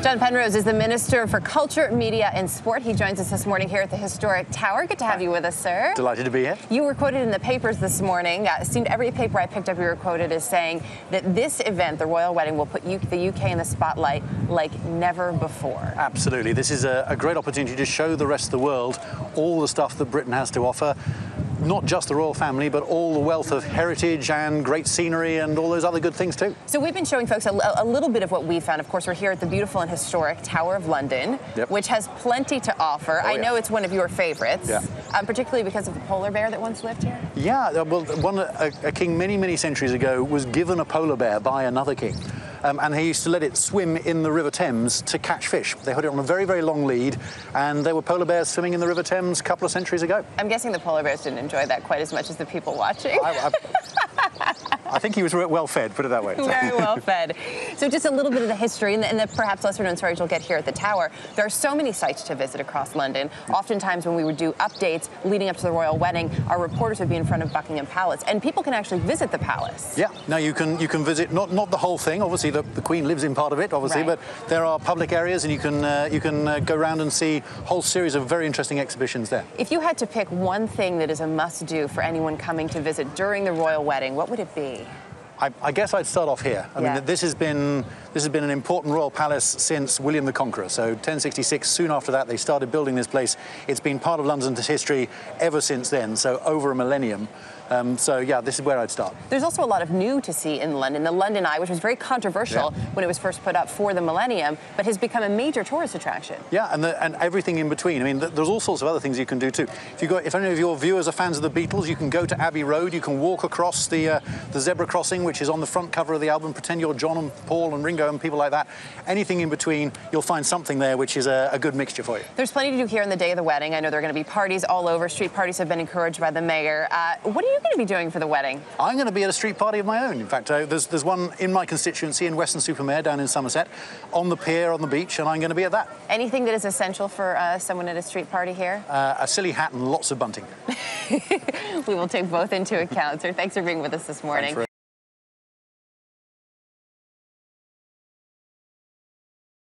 John Penrose is the Minister for Culture, Media and Sport. He joins us this morning here at the historic tower. Good to have you with us, sir. Delighted to be here. You were quoted in the papers this morning. It seemed every paper I picked up you were quoted as saying that this event, the royal wedding, will put the UK in the spotlight like never before. Absolutely. This is a great opportunity to show the rest of the world all the stuff that Britain has to offer. Not just the royal family, but all the wealth of heritage and great scenery and all those other good things too. So we've been showing folks a little bit of what we found. Of course, we're here at the beautiful and historic Tower of London, which has plenty to offer. I know it's one of your favorites, particularly because of the polar bear that once lived here. Yeah, well, a king many centuries ago was given a polar bear by another king. And he used to let it swim in the River Thames to catch fish. They had it on a very long lead, and there were polar bears swimming in the River Thames a couple of centuries ago. I'm guessing the polar bears didn't enjoy that quite as much as the people watching. I think he was well fed, put it that way. Very well fed. So just a little bit of the history and the perhaps lesser known stories you'll get here at the Tower. There are so many sites to visit across London. Oftentimes when we would do updates leading up to the royal wedding, our reporters would be in front of Buckingham Palace, and people can actually visit the palace. Yeah, now you can visit not the whole thing. Obviously the Queen lives in part of it, obviously, but there are public areas, and you can go around and see a whole series of very interesting exhibitions there. If you had to pick one thing that is a must-do for anyone coming to visit during the royal wedding, what would it be? I guess I'd start off here. I mean, this has been an important royal palace since William the Conqueror. So 1066, soon after that, they started building this place. It's been part of London's history ever since then, so over a millennium. So yeah, this is where I'd start. There's also a lot of new to see in London. The London Eye, which was very controversial when it was first put up for the millennium, but has become a major tourist attraction. Yeah, and everything in between. I mean, there's all sorts of other things you can do too. If any of your viewers are fans of the Beatles, you can go to Abbey Road. You can walk across the zebra crossing, which is on the front cover of the album. Pretend you're John and Paul and Ringo and people like that. Anything in between, you'll find something there which is a good mixture for you. There's plenty to do here on the day of the wedding. I know there are going to be parties all over. Street parties have been encouraged by the mayor. What are you going to be doing for the wedding? I'm going to be at a street party of my own. In fact, there's one in my constituency in Weston-super-Mare down in Somerset, on the pier, on the beach, and I'm going to be at that. Anything that is essential for someone at a street party here? A silly hat and lots of bunting. We will take both into account, sir. Thanks for being with us this morning.